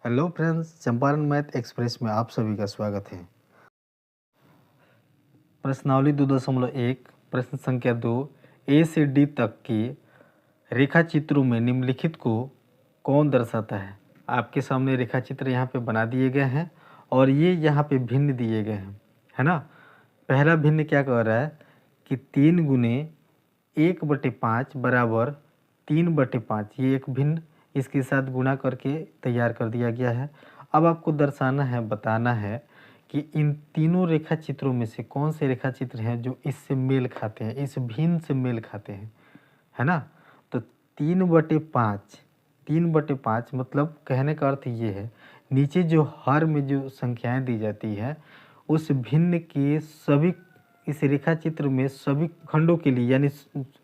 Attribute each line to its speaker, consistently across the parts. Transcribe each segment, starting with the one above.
Speaker 1: Hello friends, Champaran math express में आप सभी का स्वागत है। प्रश्नावली 2.1 प्रश्न संख्या 2 ए से डी तक के रेखा चित्रों में निम्नलिखित को कौन दर्शाता है। आपके सामने रेखा चित्र यहाँ पे बना दिए गए हैं और ये यहाँ पे भिन्न दिए गए हैं, है ना। पहला भिन्न क्या कह रहा है कि 3 गुने 1/5 बराबर 3/5, ये एक भिन्न इसके साथ गुणा करके तैयार कर दिया गया है। अब आपको दर्शाना है, बताना है कि इन तीनों रेखा चित्रों में से कौन से रेखा चित्र हैं जो इससे मेल खाते हैं, इस भिन्न से मेल खाते हैं, है ना। तो 3/5 मतलब कहने का अर्थ ये है, नीचे जो हर में जो संख्याएं दी जाती है उस भिन्न के सभी इस रेखा चित्र में सभी खंडों के लिए, यानी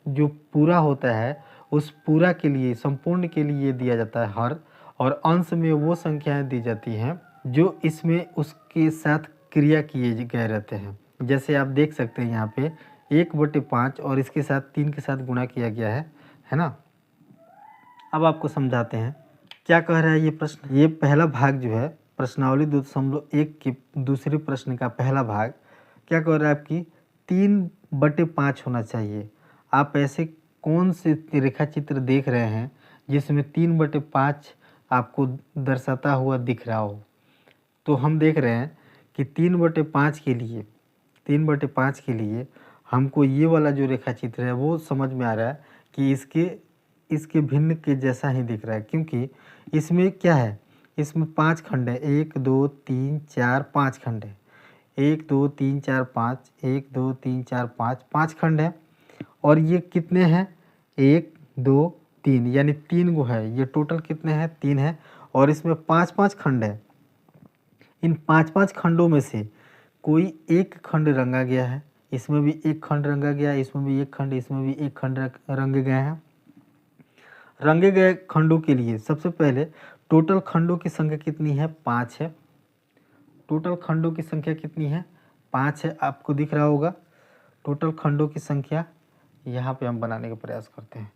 Speaker 1: जो पूरा होता है उस पूरा के लिए, संपूर्ण के लिए दिया जाता है हर, और अंश में वो संख्याएं दी जाती हैं जो इसमें उसके साथ क्रिया किए गए रहते हैं। जैसे आप देख सकते हैं यहाँ पे 1/5 और इसके साथ 3 के साथ गुणा किया गया है ना। अब आपको समझाते हैं क्या कह रहा है ये प्रश्न। ये पहला भाग जो है प्रश्नावली 2.1 के दूसरे प्रश्न का पहला भाग क्या कह रहा है आपकी 3/5 होना चाहिए। आप ऐसे कौन से रेखा चित्र देख रहे हैं जिसमें 3/5 आपको दर्शाता हुआ दिख रहा हो। तो हम देख रहे हैं कि 3/5 के लिए हमको ये वाला जो रेखा चित्र है वो समझ में आ रहा है कि इसके भिन्न के जैसा ही दिख रहा है, क्योंकि इसमें क्या है, इसमें 5 खंड है, 1 2 3 4 5 खंड है, 1 2 3 4 5, 1 2 3 4 5, 5 खंड है। और ये कितने हैं, 1 2 3, यानी 3 गो है। ये टोटल कितने हैं, 3 है। और इसमें 5-5 खंड है। इन 5-5 खंडों में से कोई एक खंड रंगा गया है, इसमें भी एक खंड रंगा गया है, इसमें भी एक खंड, इसमें भी एक खंड रंगे गए हैं। रंगे गए खंडों के लिए सबसे पहले टोटल खंडों की संख्या कितनी है, 5 है। टोटल खंडों की संख्या कितनी है, 5 है। आपको दिख रहा होगा टोटल खंडों की संख्या, यहाँ पे हम बनाने का प्रयास करते हैं।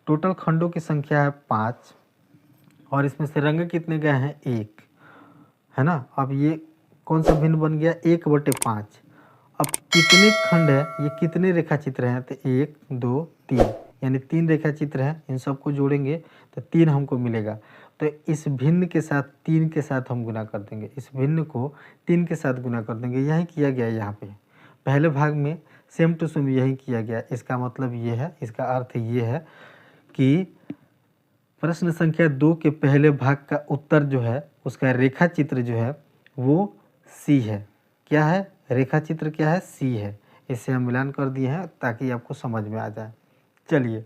Speaker 1: टोटल खंडों की संख्या है 5 और इसमें से रंग कितने गए हैं, 1, है ना। अब ये कौन सा भिन्न बन गया, 1/5। अब कितने खंड है, ये कितने रेखा चित्र हैं, तो 1 2 3, यानी 3 रेखा चित्र हैं। इन सबको जोड़ेंगे तो 3 हमको मिलेगा। तो इस भिन्न के साथ 3 के साथ हम गुना कर देंगे, इस भिन्न को 3 के साथ गुना कर देंगे। यही किया गया यहाँ पे पहले भाग में, सेम टू सेम यही किया गया। इसका मतलब ये है, इसका अर्थ ये है कि प्रश्न संख्या 2 के पहले भाग का उत्तर जो है उसका रेखा चित्र जो है वो सी है। क्या है, रेखा चित्र क्या है, सी है। इससे हम मिलान कर दिए हैं ताकि आपको समझ में आ जाए। चलिए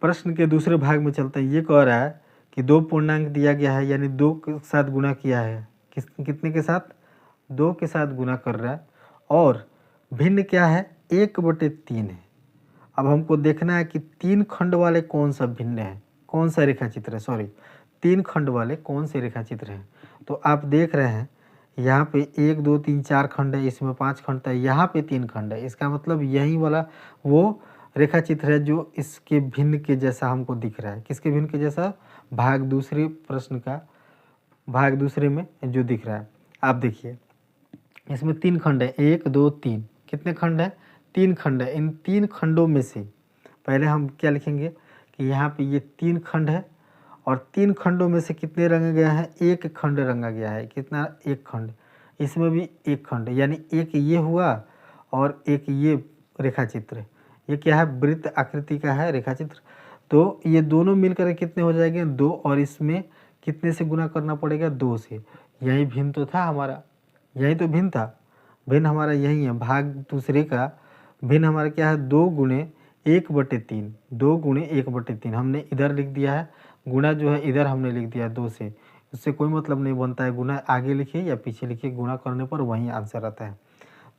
Speaker 1: प्रश्न के दूसरे भाग में चलते हैं। ये कह रहा है कि 2 पूर्णांक दिया गया है, यानी 2 के साथ गुना किया है, कितने के साथ, 2 के साथ गुना कर रहा है। और भिन्न क्या है, 1/3 है। अब हमको देखना है कि 3 खंड वाले कौन सा भिन्न है, कौन सा रेखा चित्र है, सॉरी 3 खंड वाले कौन से रेखा चित्र हैं। तो आप देख रहे हैं यहाँ पे 1 2 3 4 खंड है, इसमें 5 खंड है, यहाँ पे 3 खंड है। इसका मतलब यही वाला वो रेखा चित्र है जो इसके भिन्न के जैसा हमको दिख रहा है। किसके भिन्न के जैसा, भाग दूसरे प्रश्न का भाग दूसरे में जो दिख रहा है। आप देखिए इसमें 3 खंड है, 1 2 3, कितने खंड है, 3 खंड है। इन 3 खंडों में से पहले हम क्या लिखेंगे कि यहाँ पे ये 3 खंड है और 3 खंडों में से कितने रंगे गया है, 1 खंड रंगा गया है। कितना, 1 खंड। इसमें भी 1 खंड, यानी एक ये हुआ और एक ये रेखा चित्र। ये क्या है, वृत्त आकृति का है रेखा चित्र। तो ये दोनों मिलकर कितने हो जाएंगे, 2, और इसमें कितने से गुना करना पड़ेगा, 2 से। यही भिन्न तो था हमारा, यही तो भिन्न था। भिन्न हमारा यही है, भाग दूसरे का भिन्न हमारा क्या है, 2 गुणे 1/3। 2 गुणे 1/3 हमने इधर लिख दिया है, गुणा जो है इधर हमने लिख दिया 2 से। उससे कोई मतलब नहीं बनता है, गुणा आगे लिखिए या पीछे लिखिए, गुणा करने पर वही आंसर आता है।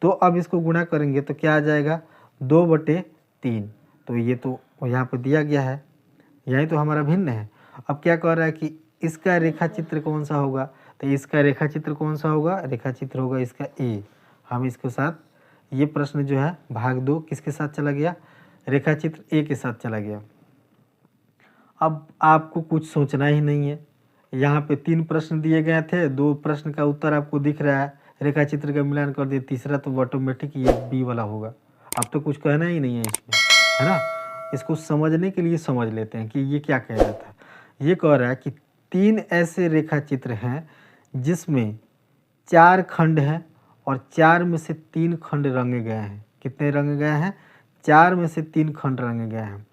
Speaker 1: तो अब इसको गुणा करेंगे तो क्या आ जाएगा, 2/3। तो ये तो यहाँ पर दिया गया है, यही तो हमारा भिन्न है। अब क्या कह रहा है कि इसका रेखा चित्र कौन सा होगा, तो इसका रेखा चित्र कौन सा होगा, रेखा चित्र होगा इसका ए। हम इसके साथ, ये प्रश्न जो है भाग 2 किसके साथ चला गया, रेखा चित्र ए के साथ चला गया। अब आपको कुछ सोचना ही नहीं है, यहाँ पे 3 प्रश्न दिए गए थे, 2 प्रश्न का उत्तर आपको दिख रहा है, रेखा चित्र का मिलान कर दिए, तीसरा तो ऑटोमेटिक ये बी वाला होगा। अब तो कुछ कहना ही नहीं है इसमें, है ना। इसको समझने के लिए समझ लेते हैं कि ये क्या कह रहा था। ये कह रहा है कि 3 ऐसे रेखा चित्र हैं जिसमें 4 खंड हैं और 4 में से 3 खंड रंगे गए हैं। कितने रंगे गए हैं? 4 में से 3 खंड रंगे गए हैं।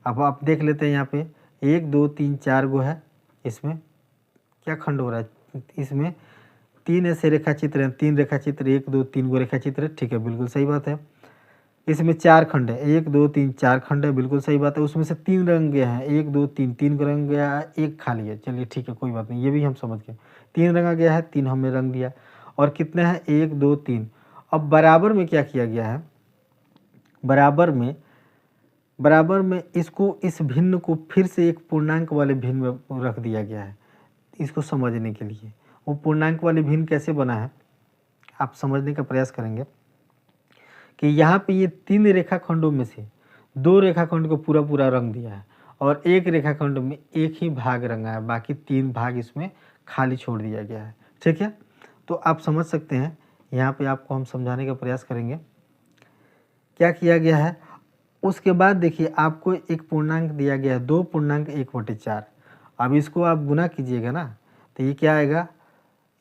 Speaker 1: अब आप देख लेते हैं यहाँ पे 1 2 3 4 गो है। इसमें क्या खंड हो रहा है? इसमें 3 ऐसे रेखा चित्र हैं, 3 रेखा चित्र, 1 2 3 गो रेखा चित्र, ठीक है, बिल्कुल सही बात है। इसमें 4 खंड है, 1 2 3 4 खंड है, बिल्कुल सही बात है। उसमें से 3 रंग गया है, 1 2 3 3 रंग गया है, 1 खाली है। चलिए ठीक है, कोई बात नहीं, ये भी हम समझ गए। 3 रंगा गया है, 3 हमने रंग दिया। और कितने हैं? 1 2 3। अब बराबर में क्या किया गया है? बराबर में इसको, इस भिन्न को फिर से एक पूर्णांक वाले भिन्न में रख दिया गया है इसको समझने के लिए। वो पूर्णांक वाले भिन्न कैसे बना है आप समझने का प्रयास करेंगे कि यहाँ पे ये 3 रेखाखंडों में से 2 रेखाखंड को पूरा पूरा रंग दिया है और 1 रेखाखंड में 1 ही भाग रंगा है, बाकी 3 भाग इसमें खाली छोड़ दिया गया है। ठीक है, तो आप समझ सकते हैं। यहाँ पे आपको हम समझाने का प्रयास करेंगे क्या किया गया है। उसके बाद देखिए आपको एक पूर्णांक दिया गया है, 2 पूर्णांक 1/4। अब इसको आप गुना कीजिएगा ना, तो ये क्या आएगा?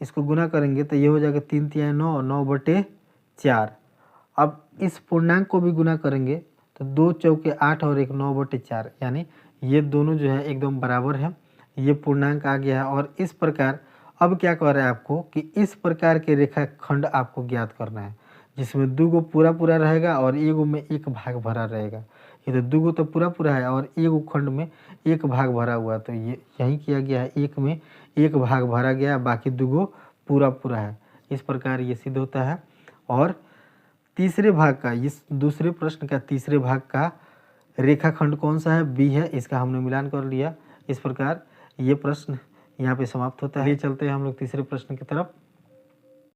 Speaker 1: इसको गुना करेंगे तो ये हो जाएगा 3 तिया 9, 9/4। अब इस पूर्णांक को भी गुना करेंगे तो 2 चौके 8 और 1 9/4, यानी ये दोनों जो है एकदम बराबर है। ये पूर्णांक आ गया है। और इस प्रकार अब क्या कह रहा है आपको कि इस प्रकार के रेखाखंड आपको ज्ञात करना है जिसमें 2 गो पूरा पूरा रहेगा और 1 में 1 भाग भरा रहेगा। ये तो 2 गो तो पूरा पूरा है और 1 खंड में 1 भाग भरा हुआ, तो ये यही किया गया है, 1 में 1 भाग भरा गया, बाकी 2 गो पूरा पूरा है। इस प्रकार ये सिद्ध होता है। और तीसरे भाग का, इस दूसरे प्रश्न का तीसरे भाग का रेखाखंड कौन सा है? बी है। इसका हमने मिलान कर लिया। इस प्रकार ये प्रश्न यहाँ पे समाप्त होता है। चलते हैं हम लोग तीसरे प्रश्न की तरफ।